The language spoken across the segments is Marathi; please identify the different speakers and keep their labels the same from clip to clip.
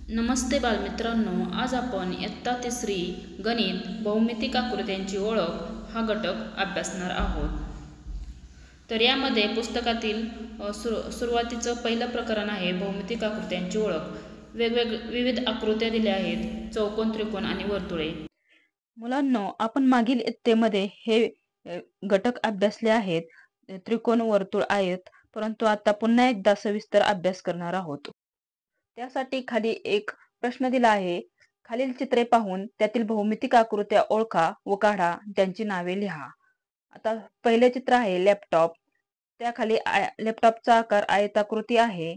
Speaker 1: नमस्ते बालमित्रांनो, आज आपण इयत्ता तिसरी गणित भौमितिक आकृत्यांची ओळख हा घटक अभ्यासणार आहोत। तर यामध्ये पुस्तकातील सुरुवातीचं पहिलं प्रकरण आहे भौमितिक आकृत्यांची ओळख। विविध आकृत्या दिल्या आहेत, चौकोन, त्रिकोण आणि वर्तुळे।
Speaker 2: मुलांनो, आपण मागील इयत्तेमध्ये हे घटक अभ्यासले आहेत, त्रिकोण, वर्तुळ, आयत, परंतु आता पुन्हा एकदा सविस्तर अभ्यास करणार आहोत। त्यासाठी खाली एक प्रश्न दिला आहे। खालील चित्रे पाहून त्यातील भौमितिक आकृत्या ओळखा व काढा, त्यांची नावे लिहा। आता पहिले चित्र आहे लॅपटॉप। त्याखाली लॅपटॉपचा आकार आयताकृती आहे।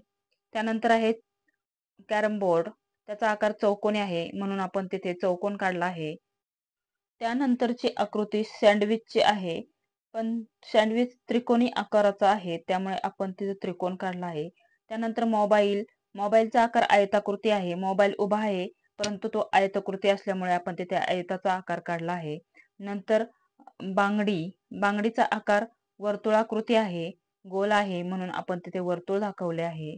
Speaker 2: त्यानंतर आहे कॅरम बोर्ड, त्याचा आकार चौकोनी आहे म्हणून आपण तिथे चौकोन काढला आहे। त्यानंतरची आकृती सँडविचची आहे, पण सँडविच त्रिकोणी आकाराचा आहे त्यामुळे आपण तिथे त्रिकोण काढला आहे। त्यानंतर मोबाईलचा आकार आयताकृती आहे। मोबाईल उभा आहे परंतु तो आयताकृती असल्यामुळे आपण तिथे आयताचा आकार काढला आहे। नंतर बांगडीचा आकार वर्तुळाकृती आहे, गोल आहे म्हणून आपण तिथे वर्तुळ दाखवले आहे।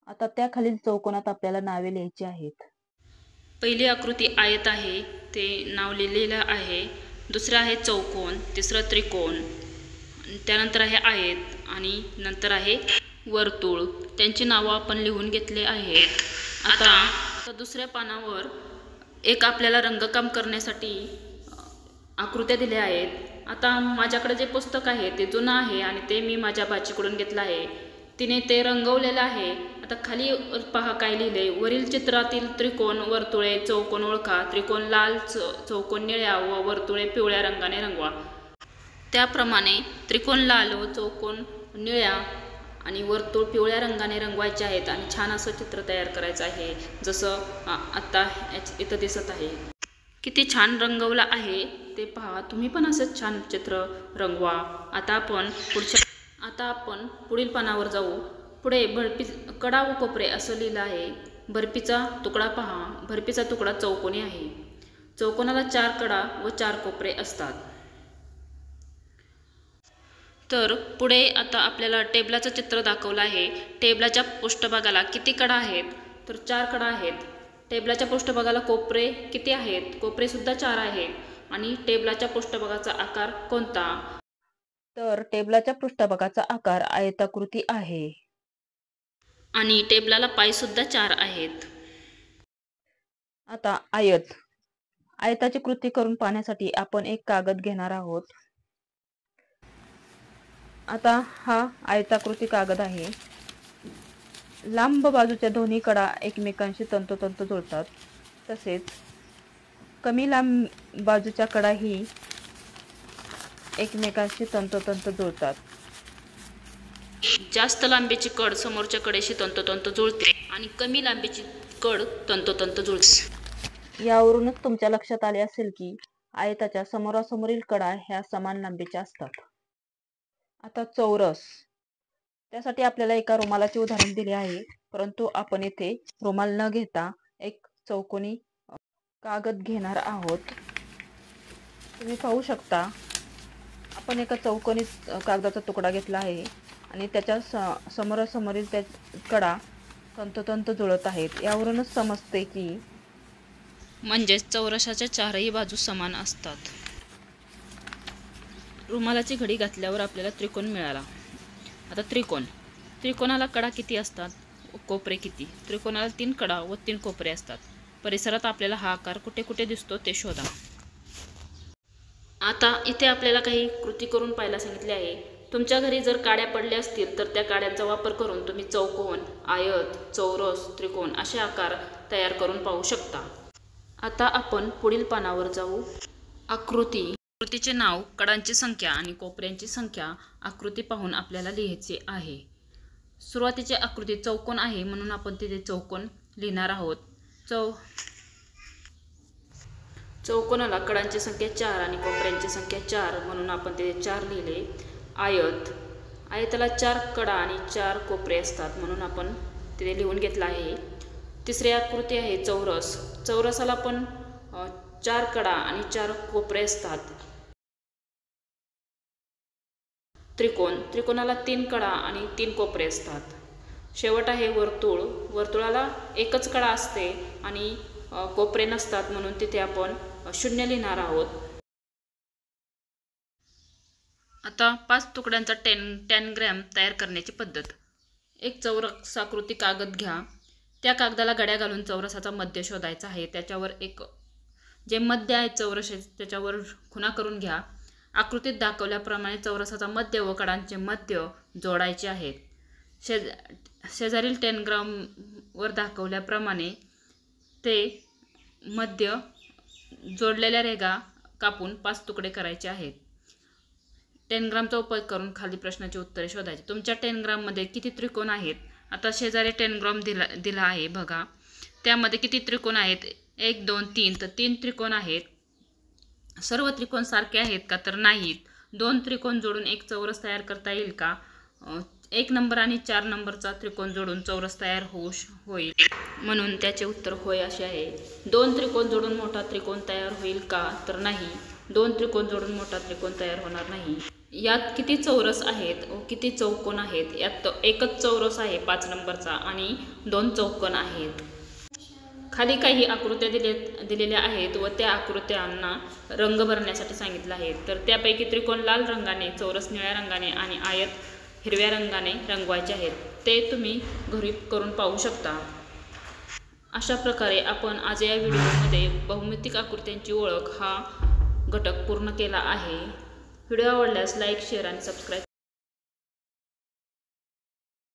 Speaker 2: आता त्या खालील चौकोनात आपल्याला नावे लिहायची आहेत।
Speaker 1: पहिली आकृती आयत आहे, ते नाव लिहिलेलं आहे। दुसरं आहे चौकोन, तिसरं त्रिकोण, त्यानंतर आहे आयत आणि नंतर आहे वर्तुळ। त्यांची नावं आपण लिहून घेतले आहेत। आता दुसऱ्या पानावर एक आपल्याला रंगकाम करण्यासाठी आकृत्या दिल्या आहेत। आता माझ्याकडे जे पुस्तक आहे ते जुनं आहे आणि ते मी माझ्या बाचीकडून घेतलं आहे। तिने ते रंगवलेलं आहे। आता खाली पहा काय लिहिले, वरील चित्रातील त्रिकोण, वर्तुळे, चौकोन ओळखा। त्रिकोण लाल, चौकोन निळ्या व वर्तुळे पिवळ्या रंगाने रंगवा। त्याप्रमाणे त्रिकोण लाल व चौकोन निळ्या आणि वर्तुळ पिवळ्या रंगाने रंगवायचे आहेत आणि छान असं चित्र तयार करायचं आहे, जसं आता इथं दिसत आहे। किती छान रंगवलं आहे ते पहा, तुम्ही पण असंच छान चित्र रंगवा। आता आपण पुढील पानावर जाऊ। पुढे कडा व कोपरे असं लिहिलं आहे। बर्फीचा तुकडा पहा, बर्फीचा तुकडा चौकोनी आहे। चौकोनाला 4 कडा व 4 कोपरे असतात। तर पुढे आता आपल्याला टेबलाचं चित्र दाखवलं आहे। टेबलाच्या पृष्ठभागाला किती कडा आहेत, तर 4 कडा आहेत। टेबलाच्या पृष्ठभागाला कोपरे किती आहेत, कोपरे सुद्धा 4 आहेत। आणि टेबलाच्या पृष्ठभागाचा आकार कोणता,
Speaker 2: तर टेबलाच्या पृष्ठभागाचा आकार आयताकृती आहे
Speaker 1: आणि टेबलाला पाय सुद्धा 4 आहेत।
Speaker 2: आता आयताची कृती करून पाहण्यासाठी आपण एक कागद घेणार आहोत। आता हा आयताकृती कागद आहे। लांब बाजूच्या दोन्ही कडा एकमेकांशी तंतोतंत जुळतात, तसेच कमी लांब बाजूच्या कडाही एकमेकांशी तंतोतंत जुळतात।
Speaker 1: जास्त लांबीची कड समोरच्या कडेशी तंतोतंत जुळते आणि कमी लांबीची कड तंतोतंत जुळते।
Speaker 2: यावरूनच तुमच्या लक्षात आले असेल की आयताच्या समोरासमोरील कडा ह्या समान लांबीच्या असतात। आता चौरस, त्यासाठी आपल्याला एका रुमालाचे उदाहरण दिले आहे, परंतु आपण येथे रुमाल न घेता एक चौकोनी कागद घेणार आहोत। तुम्ही पाहू शकता, आपण एका चौकोनी कागदाचा तुकडा घेतला आहे आणि त्याच्या समोरासमोरील त्या कडा तंतोतंत जुळत आहेत। यावरूनच समजते की
Speaker 1: म्हणजेच चौरसाच्या 4ही बाजू समान असतात। रुमालाची घडी घातल्यावर आपल्याला त्रिकोण मिळाला। आता त्रिकोणाला कडा किती असतात, कोपरे किती? त्रिकोणाला 3 कडा व 3 कोपरे असतात। परिसरात आपल्याला हा आकार कुठे कुठे दिसतो ते शोधा। आता इथे आपल्याला काही कृती करून पाहायला सांगितले आहे। तुमच्या घरी जर काड्या पडल्या असतील तर त्या काड्यांचा वापर करून तुम्ही चौकोन, आयत, चौरस, त्रिकोण असे आकार तयार करून पाहू शकता। आता आपण पुढील पानावर जाऊ। आकृतीचे नाव, कडांची संख्या आणि कोपऱ्यांची संख्या आकृती पाहून आपल्याला लिहायचे आहे। सुरुवातीची आकृती चौकोन आहे म्हणून आपण तिथे चौकोन लिहिणार आहोत। चौकोनाला कडांची संख्या 4 आणि कोपऱ्यांची संख्या 4 म्हणून आपण तिथे 4 लिहिले। आयताला 4 कडा आणि 4 कोपरे असतात म्हणून आपण तिथे लिहून घेतला आहे। तिसरी आकृती आहे चौरसाला पण 4 कडा आणि 4 कोपरे असतात। त्रिकोणाला 3 कडा आणि 3 कोपरे असतात। शेवट आहे वर्तुळ. वर्तुळाला एकच कडा असते आणि कोपरे नसतात, म्हणून तिथे आपण 0 लिहिणार आहोत. आता 5 तुकड्यांचा टॅनग्राम तयार करण्याची पद्धत. एक चौरसाकृती कागद घ्या. त्या कागदाला घड्या घालून चौरसाचा मध्य शोधायचा आहे. त्याच्यावर एक जे मध्य आहे चौरस त्याच्यावर खुणा करून घ्या. आकृतीत दाखवल्याप्रमाणे चौरसाचा मध्य व कडांचे मध्य जोडायचे आहेत. शेजारील टॅनग्रामवर दाखवल्याप्रमाणे ते मध्य जोडलेल्या रेघा कापून 5 तुकडे करायचे आहेत. टॅनग्रामचा उपयोग करून खाली प्रश्नाची उत्तरे शोधायची. तुमच्या टॅनग्राममध्ये किती त्रिकोण आहेत? आता शेजारी टॅनग्राम दिला आहे बघा. त्यामध्ये किती त्रिकोण आहेत? 1 2 3. तर 3 त्रिकोण आहेत. सर्व त्रिकोण सारखे आहेत का? तर नाहीत. 2 त्रिकोण जोडून एक चौरस तयार करता येईल का? 1 नंबर आणि 4 नंबरचा त्रिकोण जोडून चौरस तयार होईल, म्हणून त्याचे उत्तर होय असे आहे. 2 त्रिकोण जोडून मोठा त्रिकोण तयार होईल का? तर नाही. 2 त्रिकोण जोडून मोठा त्रिकोण तयार होणार नाही. यात किती चौरस आहेत व किती चौकोन आहेत? यात एकच चौरस आहे 5 नंबरचा आणि 2 चौकोन आहेत. खाली काही आकृत्या दिलेल्या आहेत व त्या आकृत्यांना रंग भरण्यासाठी सांगितलं आहे. तर त्यापैकी त्रिकोण लाल रंगाने, चौरस निळ्या रंगाने आणि आयत हिरव्या रंगाने रंगवायचे आहेत. ते तुम्ही घरी करून पाहू शकता. अशा प्रकारे आपण आज या व्हिडिओमध्ये बहुमितिक आकृत्यांची ओळख हा घटक पूर्ण केला आहे. व्हिडिओ आवडल्यास लाईक, शेअर आणि सबस्क्राईब